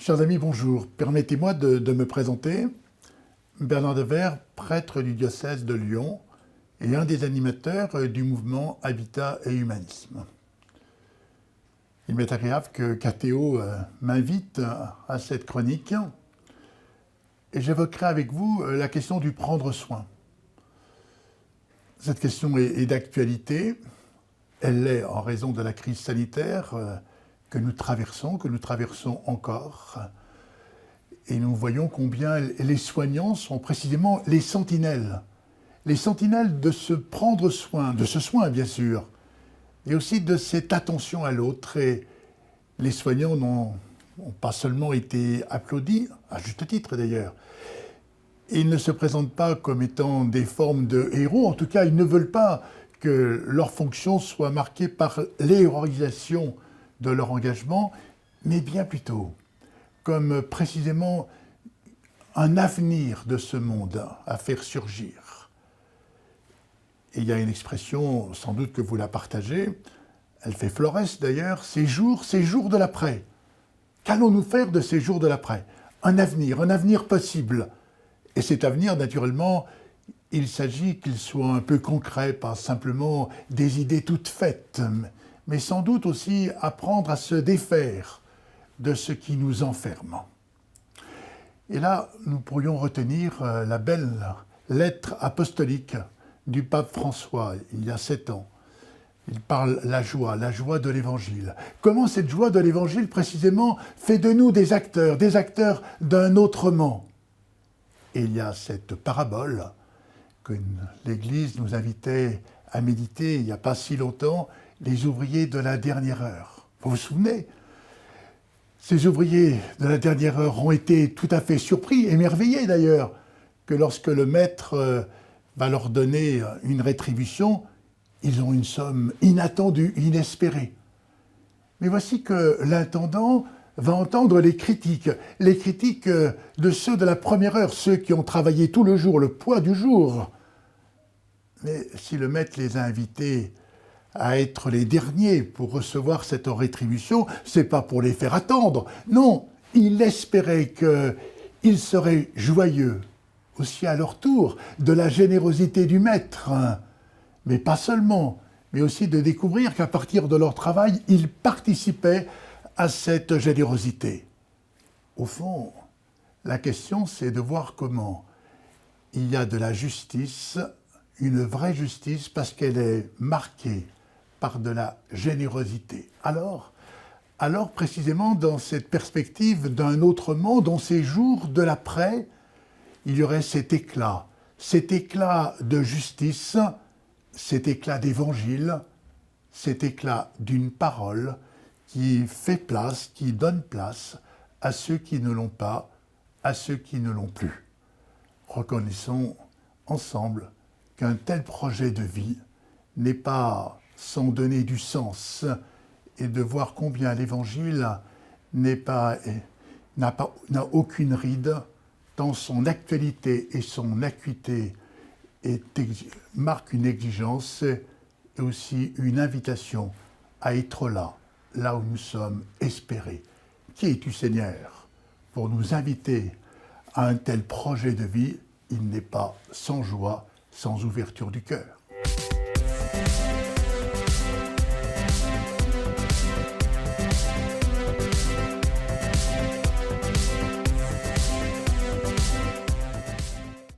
Chers amis, bonjour. Permettez-moi de me présenter. Bernard Devers, prêtre du diocèse de Lyon et un des animateurs du mouvement Habitat et Humanisme. Il m'est agréable que Cathéo m'invite à cette chronique et j'évoquerai avec vous la question du prendre soin. Cette question est d'actualité. Elle l'est en raison de la crise sanitaire que nous traversons encore. Et nous voyons combien les soignants sont précisément les sentinelles de se prendre soin, de ce soin bien sûr, et aussi de cette attention à l'autre. Et les soignants n'ont pas seulement été applaudis, à juste titre d'ailleurs. Ils ne se présentent pas comme étant des formes de héros, en tout cas ils ne veulent pas que leur fonction soit marquée par l'héroïsation de leur engagement, mais bien plutôt comme précisément un avenir de ce monde à faire surgir. Et il y a une expression, sans doute que vous la partagez, elle fait florès d'ailleurs, ces jours de l'après. Qu'allons-nous faire de ces jours de l'après? Un avenir possible. Et cet avenir, naturellement, il s'agit qu'il soit un peu concret, pas simplement des idées toutes faites, mais sans doute aussi apprendre à se défaire de ce qui nous enferme. Et là, nous pourrions retenir la belle lettre apostolique du pape François, il y a 7 ans. Il parle la joie de l'Évangile. Comment cette joie de l'Évangile, précisément, fait de nous des acteurs d'un autrement. Et il y a cette parabole que l'Église nous invitait à méditer il n'y a pas si longtemps, les ouvriers de la dernière heure. Vous vous souvenez ? Ces ouvriers de la dernière heure ont été tout à fait surpris, émerveillés d'ailleurs, que lorsque le maître va leur donner une rétribution, ils ont une somme inattendue, inespérée. Mais voici que l'intendant va entendre les critiques de ceux de la première heure, ceux qui ont travaillé tout le jour, le poids du jour. Mais si le maître les a invités à être les derniers pour recevoir cette rétribution, c'est pas pour les faire attendre. Non, il espérait qu'ils seraient joyeux, aussi à leur tour, de la générosité du maître. Mais pas seulement, mais aussi de découvrir qu'à partir de leur travail, ils participaient à cette générosité. Au fond, la question, c'est de voir comment il y a de la justice, une vraie justice, parce qu'elle est marquée par de la générosité. Alors précisément dans cette perspective d'un autre monde, dans ces jours de l'après, il y aurait cet éclat de justice, cet éclat d'évangile, cet éclat d'une parole qui fait place, qui donne place à ceux qui ne l'ont pas, à ceux qui ne l'ont plus. Reconnaissons ensemble qu'un tel projet de vie n'est pas sans donner du sens et de voir combien l'Évangile n'a aucune ride, tant son actualité et son acuité marquent une exigence et aussi une invitation à être là où nous sommes espérés. Qui es-tu, Seigneur, pour nous inviter à un tel projet de vie? Il n'est pas sans joie, sans ouverture du cœur.